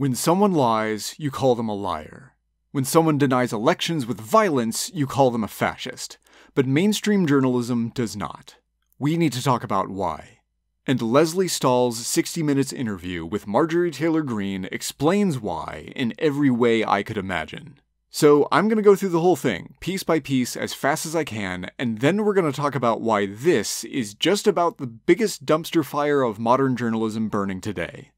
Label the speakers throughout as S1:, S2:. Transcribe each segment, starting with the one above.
S1: When someone lies, you call them a liar. When someone denies elections with violence, you call them a fascist. But mainstream journalism does not. We need to talk about why. And Lesley Stahl's 60 Minutes interview with Marjorie Taylor Greene explains why in every way I could imagine. So I'm going to go through the whole thing, piece by piece, as fast as I can, and then we're going to talk about why this is just about the biggest dumpster fire of modern journalism burning today.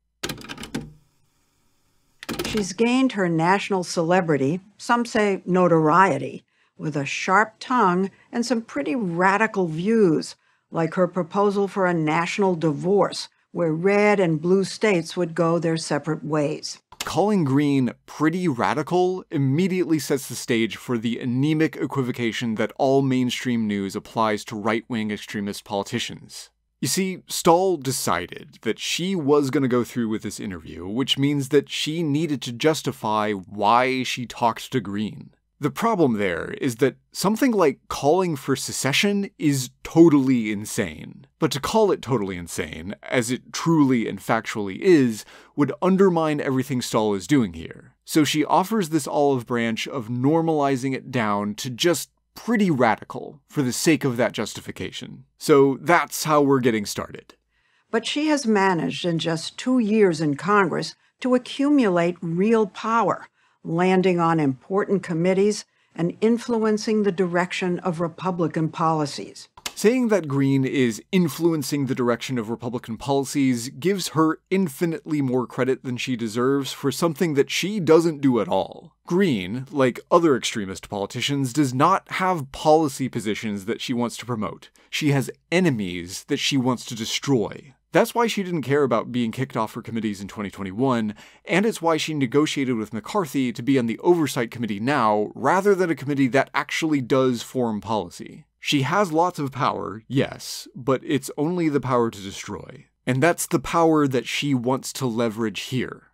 S2: She's gained her national celebrity, some say notoriety, with a sharp tongue and some pretty radical views, like her proposal for a national divorce, where red and blue states would go their separate ways.
S1: Calling Greene pretty radical immediately sets the stage for the anemic equivocation that all mainstream news applies to right-wing extremist politicians. You see, Stahl decided that she was going to go through with this interview, which means that she needed to justify why she talked to Greene. The problem there is that something like calling for secession is totally insane. But to call it totally insane, as it truly and factually is, would undermine everything Stahl is doing here. So she offers this olive branch of normalizing it down to just pretty radical for the sake of that justification. So that's how we're getting started.
S2: But she has managed in just 2 years in Congress to accumulate real power, landing on important committees and influencing the direction of Republican policies.
S1: Saying that Greene is influencing the direction of Republican policies gives her infinitely more credit than she deserves for something that she doesn't do at all. Greene, like other extremist politicians, does not have policy positions that she wants to promote. She has enemies that she wants to destroy. That's why she didn't care about being kicked off her committees in 2021, and it's why she negotiated with McCarthy to be on the Oversight Committee now, rather than a committee that actually does form policy. She has lots of power, yes, but it's only the power to destroy. And that's the power that she wants to leverage here.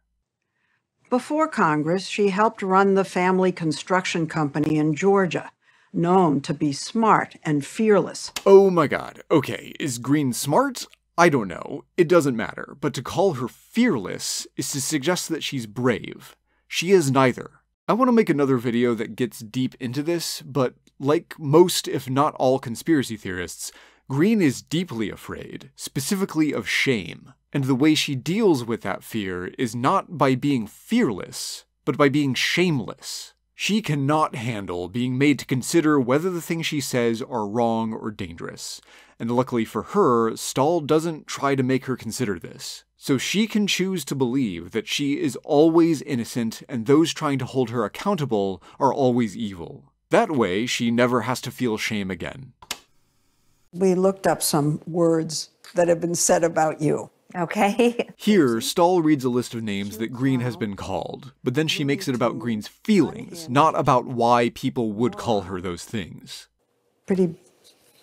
S2: Before Congress, she helped run the family construction company in Georgia, known to be smart and fearless.
S1: Oh my god, okay, is Greene smart? I don't know, it doesn't matter, but to call her fearless is to suggest that she's brave. She is neither. I want to make another video that gets deep into this, but like most, if not all, conspiracy theorists, Greene is deeply afraid, specifically of shame. And the way she deals with that fear is not by being fearless, but by being shameless. She cannot handle being made to consider whether the things she says are wrong or dangerous. And luckily for her, Stahl doesn't try to make her consider this. So she can choose to believe that she is always innocent and those trying to hold her accountable are always evil. That way, she never has to feel shame again.
S2: We looked up some words that have been said about you.
S3: Okay.
S1: Here, Stahl reads a list of names that Greene has been called, but then she makes it about Greene's feelings, not about why people would call her those things.
S2: Pretty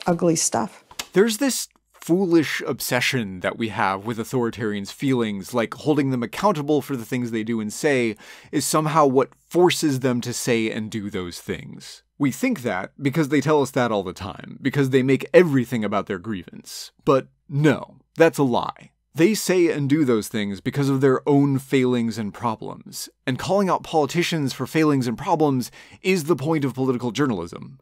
S2: ugly stuff.
S1: There's this foolish obsession that we have with authoritarians' feelings, like holding them accountable for the things they do and say, is somehow what forces them to say and do those things. We think that because they tell us that all the time, because they make everything about their grievance. But no, that's a lie. They say and do those things because of their own failings and problems, and calling out politicians for failings and problems is the point of political journalism.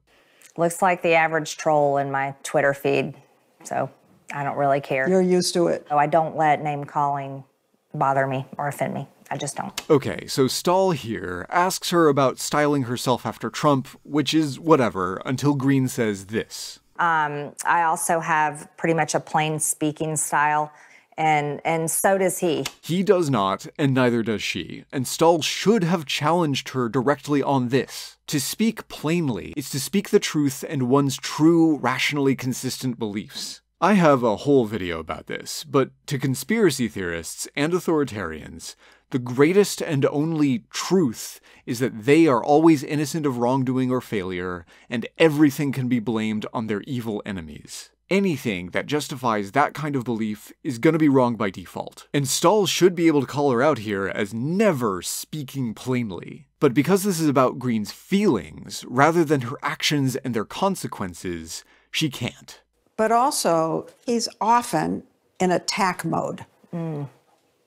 S3: Looks like the average troll in my Twitter feed, so I don't really care.
S2: You're used to it.
S3: So I don't let name calling bother me or offend me. I just don't.
S1: Okay, so Stahl here asks her about styling herself after Trump, which is whatever, until Greene says this.
S3: I also have pretty much a plain speaking style, and so does he.
S1: He does not, and neither does she, and Stahl should have challenged her directly on this. To speak plainly is to speak the truth and one's true, rationally consistent beliefs. I have a whole video about this, but to conspiracy theorists and authoritarians, the greatest and only truth is that they are always innocent of wrongdoing or failure, and everything can be blamed on their evil enemies. Anything that justifies that kind of belief is going to be wrong by default. And Stahl should be able to call her out here as never speaking plainly. But because this is about Greene's feelings, rather than her actions and their consequences, she can't.
S2: But also, he's often in attack mode.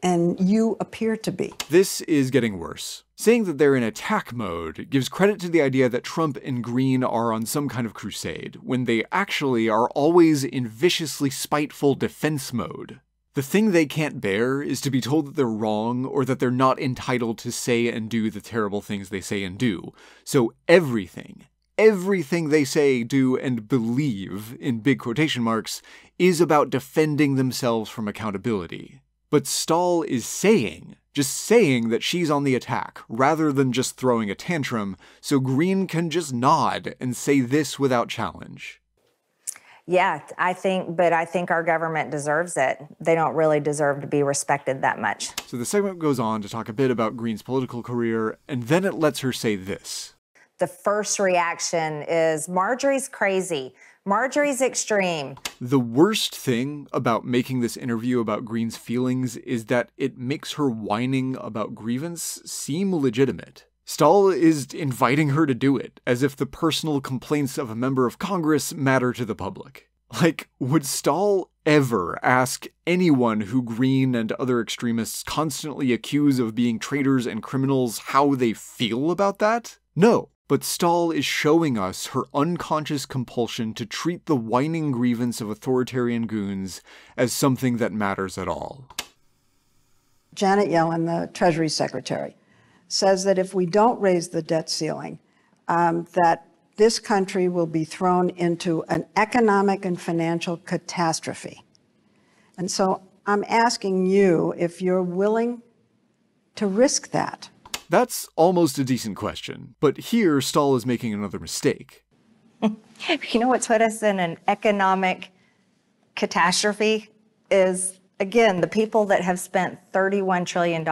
S2: and you appear to be.
S1: This is getting worse. Saying that they're in attack mode gives credit to the idea that Trump and Green are on some kind of crusade, when they actually are always in viciously spiteful defense mode. The thing they can't bear is to be told that they're wrong or that they're not entitled to say and do the terrible things they say and do. So everything they say, do, and believe, in big quotation marks, is about defending themselves from accountability. But Stahl is just saying that she's on the attack, rather than just throwing a tantrum, so Green can just nod and say this without challenge.
S3: Yeah, I think our government deserves it. They don't really deserve to be respected that much.
S1: So the segment goes on to talk a bit about Green's political career, and then it lets her say this.
S3: The first reaction is, Marjorie's crazy. Marjorie's extreme.
S1: The worst thing about making this interview about Green's feelings is that it makes her whining about grievance seem legitimate. Stahl is inviting her to do it, as if the personal complaints of a member of Congress matter to the public. Like, would Stahl ever ask anyone who Green and other extremists constantly accuse of being traitors and criminals how they feel about that? No. But Stahl is showing us her unconscious compulsion to treat the whining grievance of authoritarian goons as something that matters at all.
S2: Janet Yellen, the Treasury Secretary, says that if we don't raise the debt ceiling, that this country will be thrown into an economic and financial catastrophe. And so I'm asking you if you're willing to risk that.
S1: That's almost a decent question, but here Stahl is making another mistake.
S3: You know what's put us in an economic catastrophe is, again, the people that have spent $31 trillion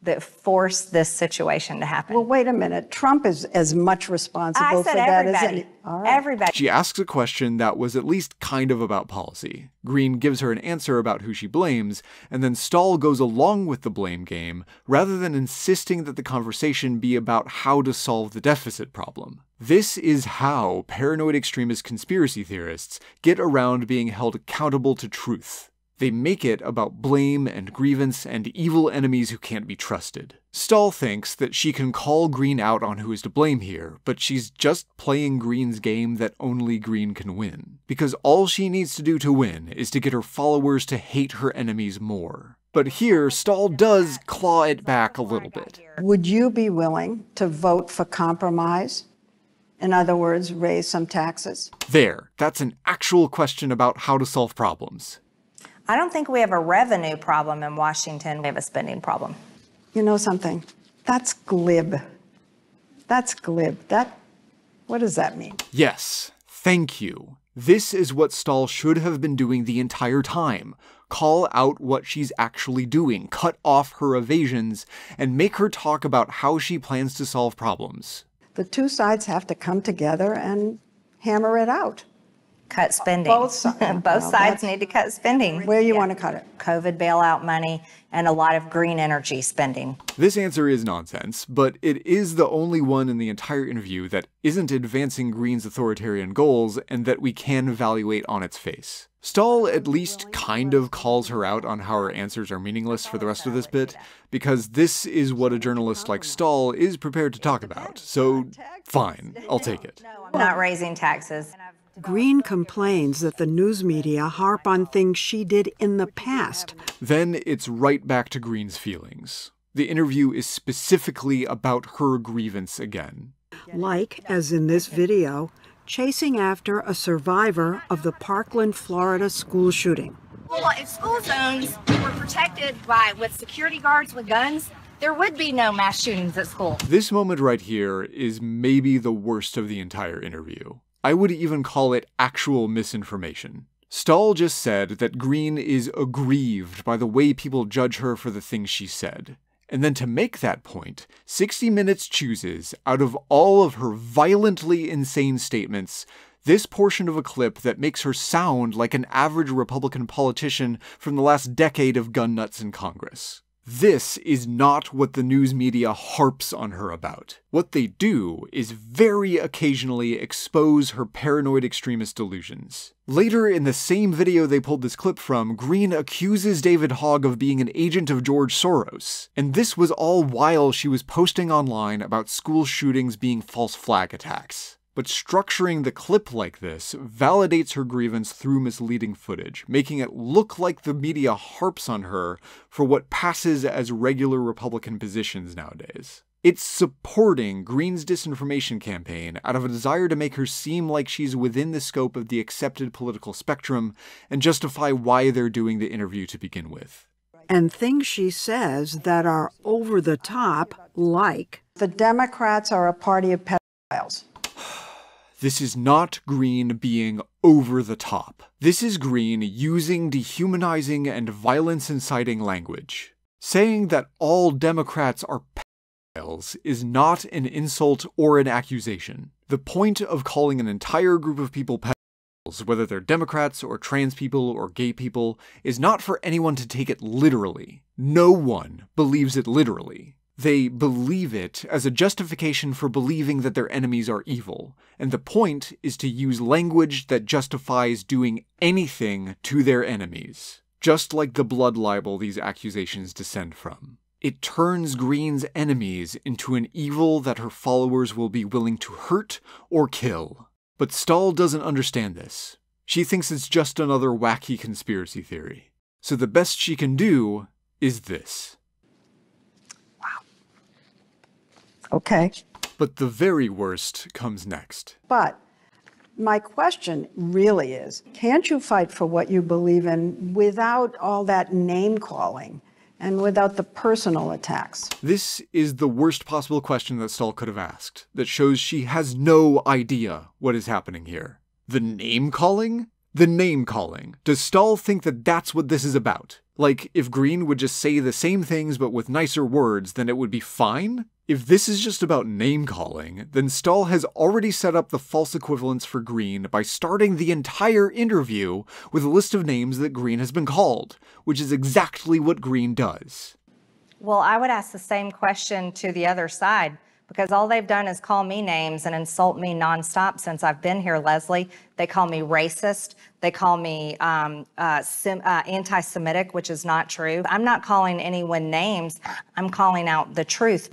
S3: that forced this situation to happen.
S2: Well, wait a minute. Trump is as much responsible for that as any.
S3: All right. Everybody.
S1: She asks a question that was at least kind of about policy. Green gives her an answer about who she blames, and then Stahl goes along with the blame game, rather than insisting that the conversation be about how to solve the deficit problem. This is how paranoid extremist conspiracy theorists get around being held accountable to truth. They make it about blame and grievance and evil enemies who can't be trusted. Stahl thinks that she can call Green out on who is to blame here, but she's just playing Green's game that only Green can win. Because all she needs to do to win is to get her followers to hate her enemies more. But here, Stahl does claw it back a little bit.
S2: Would you be willing to vote for compromise? In other words, raise some taxes?
S1: There, that's an actual question about how to solve problems.
S3: I don't think we have a revenue problem in Washington. We have a spending problem.
S2: You know something? That's glib. That's glib. What does that mean?
S1: Yes, thank you. This is what Stahl should have been doing the entire time. Call out what she's actually doing, cut off her evasions, and make her talk about how she plans to solve problems.
S2: The two sides have to come together and hammer it out.
S3: Cut spending.
S2: Both
S3: sides need to cut spending.
S2: Where you want to cut it?
S3: COVID bailout money and a lot of green energy spending.
S1: This answer is nonsense, but it is the only one in the entire interview that isn't advancing Green's authoritarian goals and that we can evaluate on its face. Stahl at least kind of calls her out on how her answers are meaningless for the rest of this bit, because this is what a journalist like Stahl is prepared to talk about. So, fine, I'll take it.
S3: No, I'm not raising taxes.
S2: Green complains that the news media harp on things she did in the past.
S1: Then it's right back to Green's feelings. The interview is specifically about her grievance again.
S2: Like, as in this video, chasing after a survivor of the Parkland, Florida school shooting.
S4: Well, if school zones were protected with security guards with guns, there would be no mass shootings at school.
S1: This moment right here is maybe the worst of the entire interview. I would even call it actual misinformation. Stahl just said that Green is aggrieved by the way people judge her for the things she said. And then to make that point, 60 Minutes chooses, out of all of her violently insane statements, this portion of a clip that makes her sound like an average Republican politician from the last decade of gun nuts in Congress. This is not what the news media harps on her about. What they do is very occasionally expose her paranoid extremist delusions. Later in the same video they pulled this clip from, Green accuses David Hogg of being an agent of George Soros. And this was all while she was posting online about school shootings being false flag attacks. But structuring the clip like this validates her grievance through misleading footage, making it look like the media harps on her for what passes as regular Republican positions nowadays. It's supporting Green's disinformation campaign out of a desire to make her seem like she's within the scope of the accepted political spectrum and justify why they're doing the interview to begin with.
S2: And things she says that are over the top, like, the Democrats are a party of pedophiles.
S1: This is not Green being over the top. This is Green using dehumanizing and violence-inciting language. Saying that all Democrats are pedophiles is not an insult or an accusation. The point of calling an entire group of people pedophiles, whether they're Democrats or trans people or gay people, is not for anyone to take it literally. No one believes it literally. They believe it as a justification for believing that their enemies are evil, and the point is to use language that justifies doing anything to their enemies, just like the blood libel these accusations descend from. It turns Green's enemies into an evil that her followers will be willing to hurt or kill. But Stahl doesn't understand this. She thinks it's just another wacky conspiracy theory. So the best she can do is this.
S2: Okay.
S1: But the very worst comes next.
S2: But my question really is, can't you fight for what you believe in without all that name-calling and without the personal attacks?
S1: This is the worst possible question that Stahl could have asked, that shows she has no idea what is happening here. The name-calling? The name-calling. Does Stahl think that that's what this is about? Like, if Green would just say the same things but with nicer words, then it would be fine? If this is just about name-calling, then Stahl has already set up the false equivalence for Green by starting the entire interview with a list of names that Green has been called, which is exactly what Green does.
S3: Well, I would ask the same question to the other side, because all they've done is call me names and insult me nonstop since I've been here, Leslie. They call me racist. They call me anti-Semitic, which is not true. I'm not calling anyone names. I'm calling out the truth.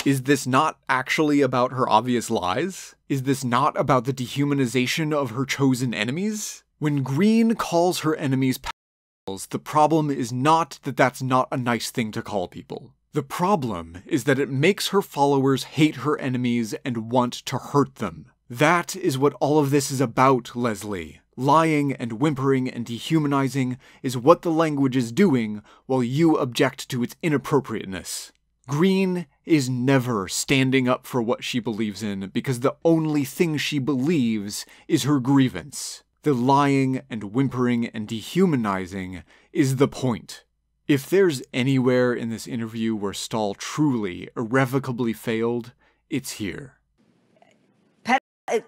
S1: Is this not actually about her obvious lies? Is this not about the dehumanization of her chosen enemies? When Green calls her enemies pedophiles, the problem is not that that's not a nice thing to call people. The problem is that it makes her followers hate her enemies and want to hurt them. That is what all of this is about, Leslie. Lying and whimpering and dehumanizing is what the language is doing while you object to its inappropriateness. Green is never standing up for what she believes in because the only thing she believes is her grievance. The lying and whimpering and dehumanizing is the point. If there's anywhere in this interview where Stahl truly, irrevocably failed, it's here.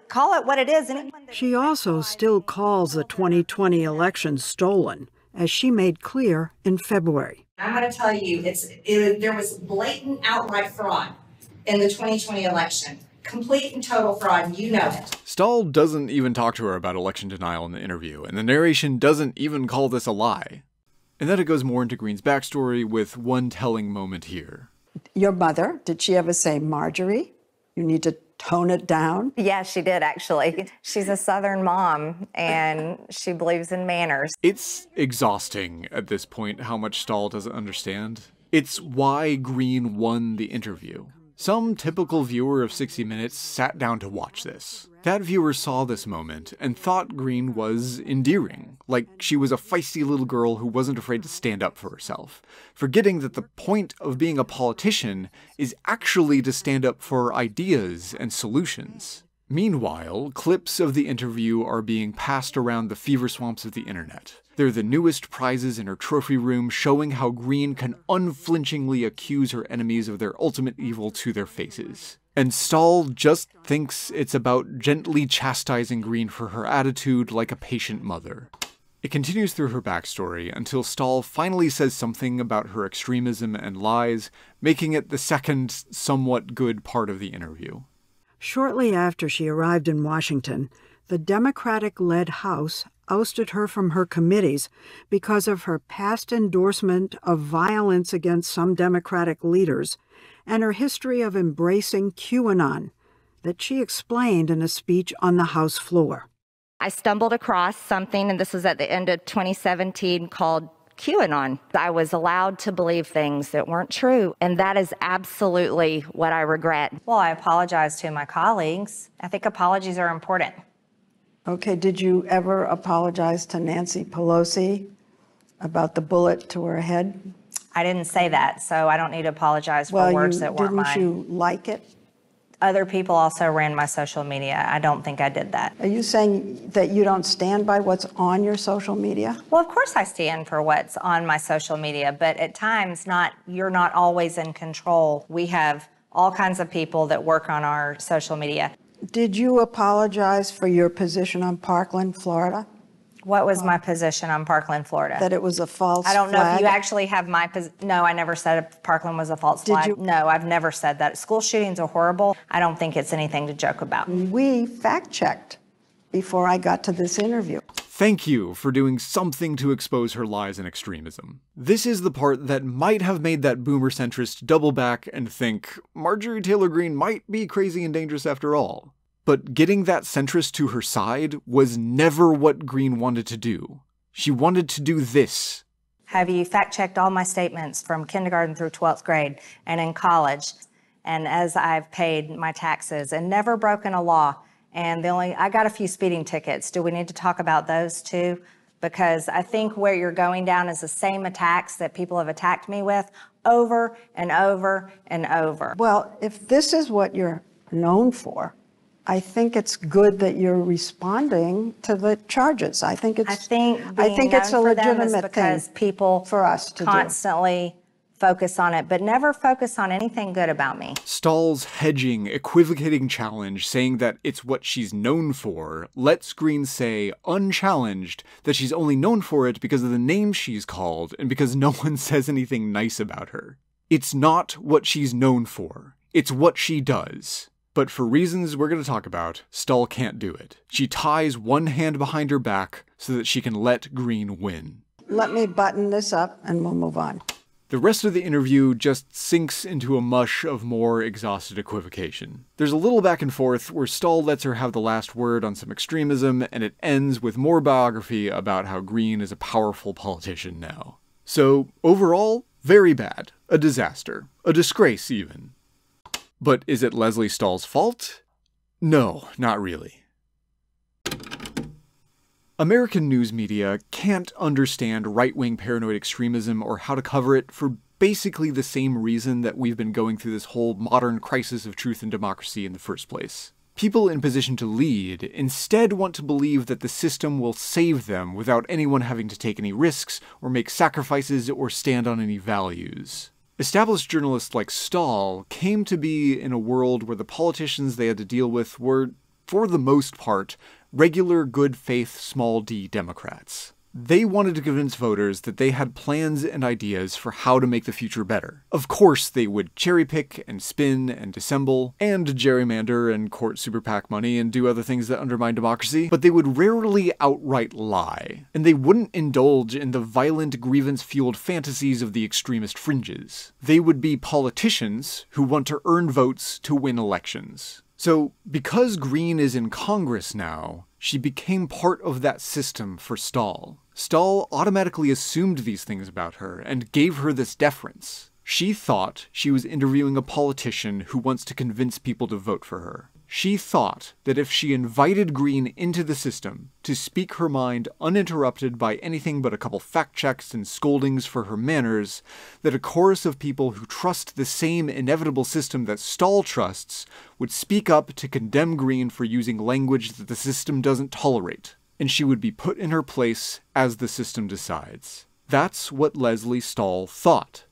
S3: Call it what it is.
S2: She also still calls the 2020 election stolen, as she made clear in February.
S4: I'm going to tell you, there was blatant outright fraud in the 2020 election. Complete and total fraud, you know it.
S1: Stahl doesn't even talk to her about election denial in the interview, and the narration doesn't even call this a lie. And then it goes more into Green's backstory with one telling moment here.
S2: Your mother, did she ever say, Marjorie, you need to tone it down?
S3: Yeah, she did, actually. She's a Southern mom, and she believes in manners.
S1: It's exhausting at this point how much Stahl doesn't understand. It's why Green won the interview. Some typical viewer of 60 Minutes sat down to watch this. That viewer saw this moment and thought Green was endearing, like she was a feisty little girl who wasn't afraid to stand up for herself, forgetting that the point of being a politician is actually to stand up for ideas and solutions. Meanwhile, clips of the interview are being passed around the fever swamps of the internet. They're the newest prizes in her trophy room, showing how Green can unflinchingly accuse her enemies of their ultimate evil to their faces. And Stahl just thinks it's about gently chastising Green for her attitude like a patient mother. It continues through her backstory until Stahl finally says something about her extremism and lies, making it the second, somewhat good part of the interview.
S2: Shortly after she arrived in Washington, the Democratic-led House ousted her from her committees because of her past endorsement of violence against some Democratic leaders and her history of embracing QAnon that she explained in a speech on the House floor.
S3: I stumbled across something, and this was at the end of 2017, called QAnon. I was allowed to believe things that weren't true, and that is absolutely what I regret. Well, I apologize to my colleagues. I think apologies are important.
S2: Okay, did you ever apologize to Nancy Pelosi about the bullet to her head?
S3: I didn't say that, so I don't need to apologize for words that weren't mine.
S2: Didn't you like it?
S3: Other people also ran my social media. I don't think I did that.
S2: Are you saying that you don't stand by what's on your social media?
S3: Well, of course I stand for what's on my social media, but at times you're not always in control. We have all kinds of people that work on our social media.
S2: Did you apologize for your position on Parkland, Florida?
S3: What was my position on Parkland, Florida?
S2: That it was a false flag?
S3: I don't know if you actually have my position. No, I never said Parkland was a false flag.
S2: Did you?
S3: No, I've never said that. School shootings are horrible. I don't think it's anything to joke about.
S2: We fact-checked before I got to this interview.
S1: Thank you for doing something to expose her lies and extremism. This is the part that might have made that boomer centrist double back and think Marjorie Taylor Greene might be crazy and dangerous after all. But getting that centrist to her side was never what Greene wanted to do. She wanted to do this.
S3: Have you fact-checked all my statements from kindergarten through 12th grade and in college, and as I've paid my taxes and never broken a law? And I got a few speeding tickets. Do we need to talk about those too? Because I think where you're going down is the same attacks that people have attacked me with over and over and over.
S2: Well, if this is what you're known for, I think it's good that you're responding to the charges. I think it's a legitimate thing
S3: because people
S2: for us to
S3: constantly focus on it, but never focus on anything good about me.
S1: Stahl's hedging, equivocating challenge, saying that it's what she's known for, lets Greene say, unchallenged, that she's only known for it because of the name she's called and because no one says anything nice about her. It's not what she's known for. It's what she does. But for reasons we're going to talk about, Stahl can't do it. She ties one hand behind her back so that she can let Greene win.
S2: Let me button this up and we'll move on.
S1: The rest of the interview just sinks into a mush of more exhausted equivocation. There's a little back and forth where Stahl lets her have the last word on some extremism, and it ends with more biography about how Greene is a powerful politician now. So, overall, very bad. A disaster. A disgrace, even. But is it Leslie Stahl's fault? No, not really. American news media can't understand right-wing paranoid extremism or how to cover it for basically the same reason that we've been going through this whole modern crisis of truth and democracy in the first place. People in position to lead instead want to believe that the system will save them without anyone having to take any risks or make sacrifices or stand on any values. Established journalists like Stahl came to be in a world where the politicians they had to deal with were, for the most part, regular good-faith small d Democrats. They wanted to convince voters that they had plans and ideas for how to make the future better. Of course, they would cherry-pick and spin and dissemble, and gerrymander and court super PAC money and do other things that undermine democracy, but they would rarely outright lie, and they wouldn't indulge in the violent, grievance-fueled fantasies of the extremist fringes. They would be politicians who want to earn votes to win elections. So, because Greene is in Congress now, she became part of that system for Stahl. Stahl automatically assumed these things about her and gave her this deference. She thought she was interviewing a politician who wants to convince people to vote for her. She thought that if she invited Greene into the system to speak her mind uninterrupted by anything but a couple fact checks and scoldings for her manners, that a chorus of people who trust the same inevitable system that Stahl trusts would speak up to condemn Greene for using language that the system doesn't tolerate, and she would be put in her place as the system decides. That's what Leslie Stahl thought.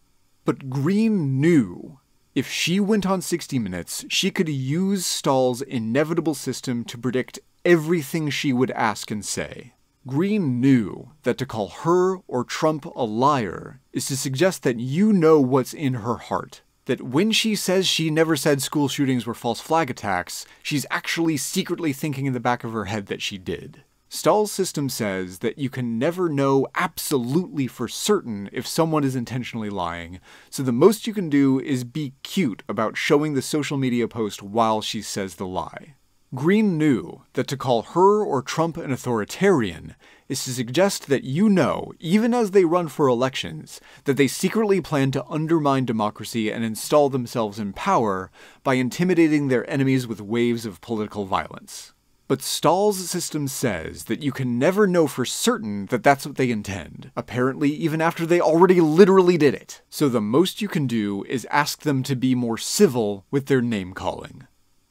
S1: But Greene knew if she went on 60 Minutes, she could use Stahl's inevitable system to predict everything she would ask and say. Green knew that to call her or Trump a liar is to suggest that you know what's in her heart. That when she says she never said school shootings were false flag attacks, she's actually secretly thinking in the back of her head that she did. Stahl's system says that you can never know absolutely for certain if someone is intentionally lying, so the most you can do is be cute about showing the social media post while she says the lie. Green knew that to call her or Trump an authoritarian is to suggest that you know, even as they run for elections, that they secretly plan to undermine democracy and install themselves in power by intimidating their enemies with waves of political violence. But Stahl's system says that you can never know for certain that that's what they intend, apparently even after they already literally did it. So the most you can do is ask them to be more civil with their name-calling.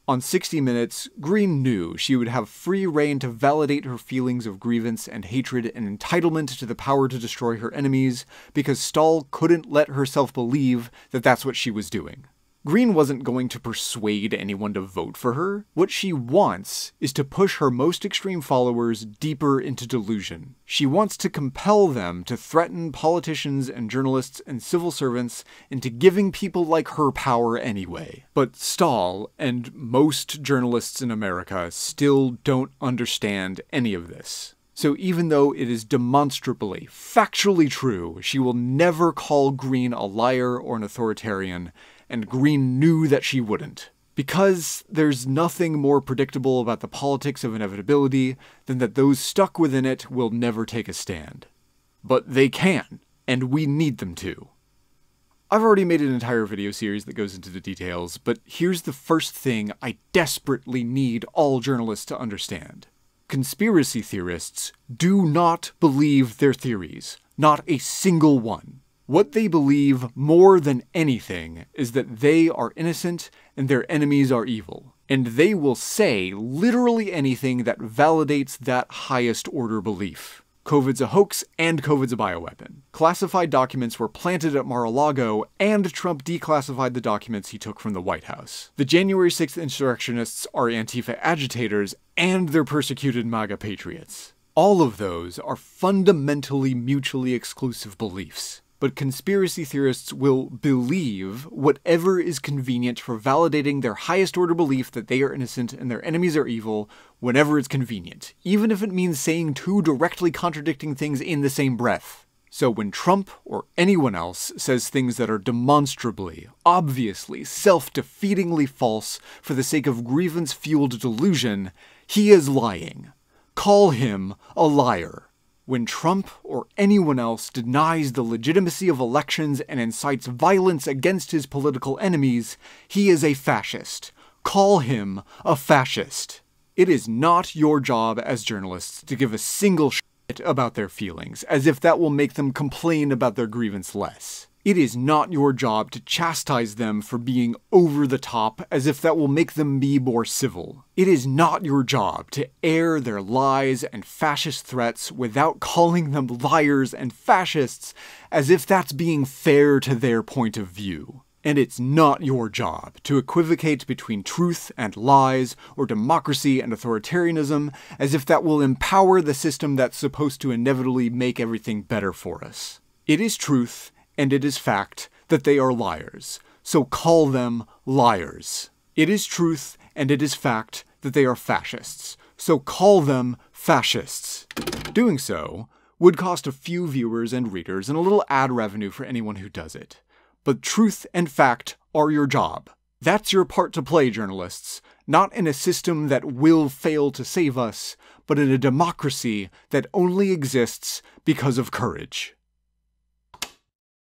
S1: On 60 Minutes, Green knew she would have free rein to validate her feelings of grievance and hatred and entitlement to the power to destroy her enemies because Stahl couldn't let herself believe that that's what she was doing. Green wasn't going to persuade anyone to vote for her. What she wants is to push her most extreme followers deeper into delusion. She wants to compel them to threaten politicians and journalists and civil servants into giving people like her power anyway. But Stahl, and most journalists in America, still don't understand any of this. So even though it is demonstrably, factually true, she will never call Green a liar or an authoritarian, and Green knew that she wouldn't. Because there's nothing more predictable about the politics of inevitability than that those stuck within it will never take a stand. But they can, and we need them to. I've already made an entire video series that goes into the details, but here's the first thing I desperately need all journalists to understand. Conspiracy theorists do not believe their theories. Not a single one. What they believe more than anything is that they are innocent and their enemies are evil. And they will say literally anything that validates that highest order belief. COVID's a hoax and COVID's a bioweapon. Classified documents were planted at Mar-a-Lago and Trump declassified the documents he took from the White House. The January 6th insurrectionists are Antifa agitators and they're persecuted MAGA patriots. All of those are fundamentally mutually exclusive beliefs. But conspiracy theorists will believe whatever is convenient for validating their highest order belief that they are innocent and their enemies are evil whenever it's convenient, even if it means saying two directly contradicting things in the same breath. So when Trump or anyone else says things that are demonstrably, obviously, self-defeatingly false for the sake of grievance-fueled delusion, he is lying. Call him a liar. When Trump or anyone else denies the legitimacy of elections and incites violence against his political enemies, he is a fascist. Call him a fascist. It is not your job as journalists to give a single shit about their feelings, as if that will make them complain about their grievance less. It is not your job to chastise them for being over the top, as if that will make them be more civil. It is not your job to air their lies and fascist threats without calling them liars and fascists, as if that's being fair to their point of view. And it's not your job to equivocate between truth and lies, or democracy and authoritarianism, as if that will empower the system that's supposed to inevitably make everything better for us. It is truth, and it is fact that they are liars, so call them liars. It is truth, and it is fact that they are fascists, so call them fascists. Doing so would cost a few viewers and readers and a little ad revenue for anyone who does it. But truth and fact are your job. That's your part to play, journalists, not in a system that will fail to save us, but in a democracy that only exists because of courage.